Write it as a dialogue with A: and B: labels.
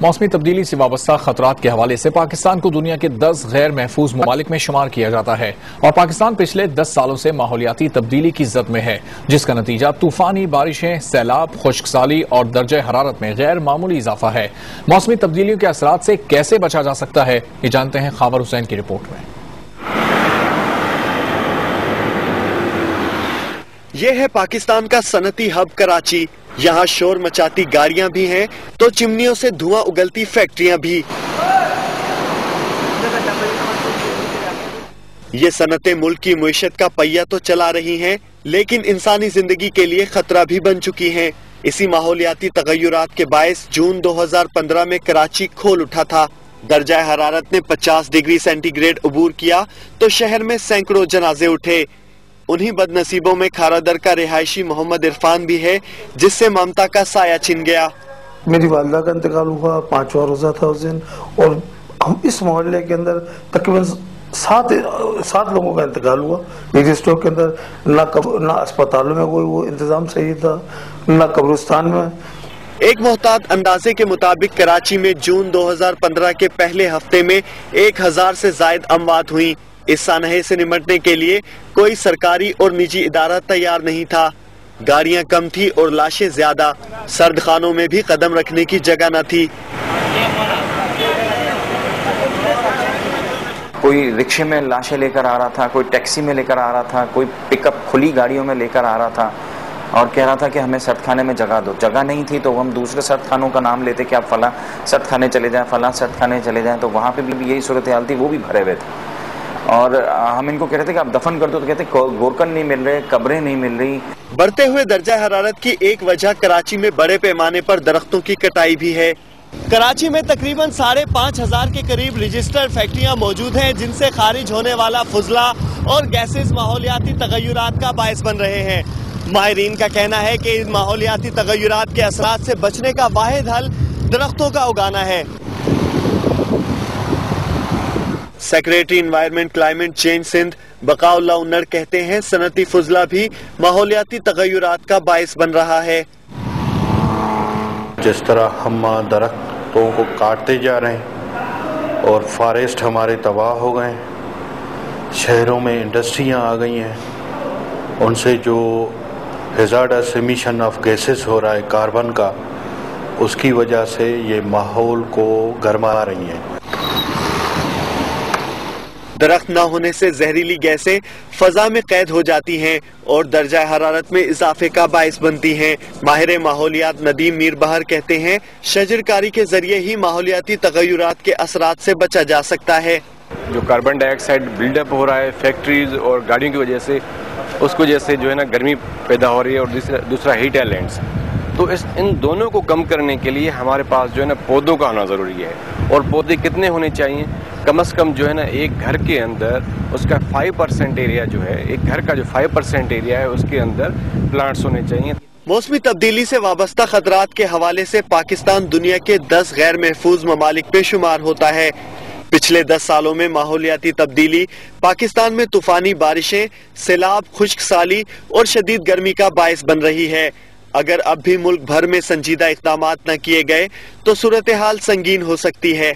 A: मौसमी तब्दीली से वाबस्ता खतरात के हवाले से पाकिस्तान को दुनिया के 10 गैर महफूज ममालिक में शुमार किया जाता है और पाकिस्तान पिछले 10 सालों से माहौलियाती तब्दीली की जद में है, जिसका नतीजा तूफानी बारिशें, सैलाब, खुश्कसाली और दर्जे हरारत में गैर मामूली इजाफा है। मौसमी तब्दीलियों के असरात से कैसे बचा जा सकता है, ये जानते हैं खावर हुसैन की रिपोर्ट में।
B: ये है पाकिस्तान का सनती हब कराची। यहाँ शोर मचाती गाड़ियां भी हैं तो चिमनियों से धुआं उगलती फैक्ट्रियां भी। ये सनतें मुल्क की मुईशत का पहिया तो चला रही हैं, लेकिन इंसानी जिंदगी के लिए खतरा भी बन चुकी हैं। इसी माहौलियाती तगय्युरात के बायस जून 2015 में कराची खोल उठा था। दर्जा हरारत ने 50 डिग्री सेंटीग्रेड अबूर किया तो शहर में सैकड़ों जनाजे उठे। उन्हीं बदनसीबों में खारादर का रिहायशी मोहम्मद इरफान भी है, जिससे ममता का साया छिन गया।
C: मेरी वालिदा का इंतकाल हुआ, 5वां रोजा था उस दिन, और हम इस मोहल्ले के अंदर तकरीबन सात लोगों का इंतकाल हुआ। मेरी स्टोर के अंदर ना अस्पतालों में कोई वो इंतजाम सही था, ना कब्रिस्तान में।
B: एक मोहतात अंदाजे के मुताबिक कराची में जून 2015 के पहले हफ्ते में 1000 से जायद अमवात हुई। इस सानहे से निमटने के लिए कोई सरकारी और निजी इदारा तैयार नहीं था। गाड़ियां कम थी और लाशें ज्यादा। सर्द खानों में भी कदम रखने की जगह न थी।
D: कोई रिक्शे में लाशें लेकर आ रहा था, कोई टैक्सी में लेकर आ रहा था, कोई पिकअप खुली गाड़ियों में लेकर आ रहा था और कह रहा था कि हमें सर्द खाने में जगह दो। जगह नहीं थी तो हम दूसरे सर्द खानों का नाम लेते कि आप फलां सर्द खाने चले जाएं, फलां सर्द खाने चले जाएं, तो वहाँ पे भी यही सूरत हाल थी, वो भी भरे हुए थे। और हम इनको कह रहे थे कि आप दफन कर दो, तो कहते गोरकन नहीं मिल रहे, कब्रें नहीं मिल रही।
B: बढ़ते हुए दर्जा हरारत की एक वजह कराची में बड़े पैमाने पर दरख्तों की कटाई भी है। कराची में तकरीबन 5,500 के करीब रजिस्टर्ड फैक्ट्रियां मौजूद हैं, जिनसे खारिज होने वाला फुजला और गैसेस माहौलियाती तगय्युरात का बायस बन रहे हैं। माहिरीन का कहना है कि इन माहौलियाती तगय्युरात के असरात से बचने का वाहिद हल दरख्तों का उगाना है। Secretary environment climate change Sindh Baqaullah Unnar कहते हैं सनती फुजला भी माहौलियाती तगय्युरात का बायस बन रहा है।
E: जिस तरह हम दरख्तों को काटते जा रहे हैं और फॉरेस्ट हमारे तबाह हो गए, शहरों में इंडस्ट्रियां आ गई हैं, उनसे जो हैजार्डस एमिशन ऑफ गैसेस हो रहा है कार्बन का, उसकी वजह से ये माहौल को गरमा रही हैं।
B: दरख्त न होने से जहरीली गैसें फजा में कैद हो जाती हैं और दर्जा हरारत में इजाफे का बायस बनती हैं। माहिर माहौलियात नदीम मीर बहर कहते हैं शजरकारी के जरिए ही माहौलियाती तगय्युरात के असरात से बचा जा सकता है।
F: जो कार्बन डाइऑक्साइड बिल्डअप हो रहा है फैक्ट्रीज और गाड़ियों की वजह से, उसकी वजह से जो है ना गर्मी पैदा हो रही है, और दूसरा हीट एलिमेंट्स। तो इन दोनों को कम करने के लिए हमारे पास जो है ना पौधों का होना ज़रूरी है। और पौधे कितने होने चाहिए? कम से कम जो है ना एक घर के अंदर उसका 5% एरिया जो है, एक घर का जो 5% एरिया है उसके अंदर प्लांट्स होने चाहिए।
B: मौसमी तब्दीली से वाबस्ता खतरात के हवाले से पाकिस्तान दुनिया के 10 गैर महफूज ममालिक पे शुमार होता है। पिछले 10 सालों में माहौलियाती तब्दीली पाकिस्तान में तूफानी बारिशें, सैलाब, खुश्कसाली और शदीद गर्मी का बायस बन रही है। अगर अब भी मुल्क भर में संजीदा इक़दामात न किए गए तो सूरत हाल संगीन हो सकती है।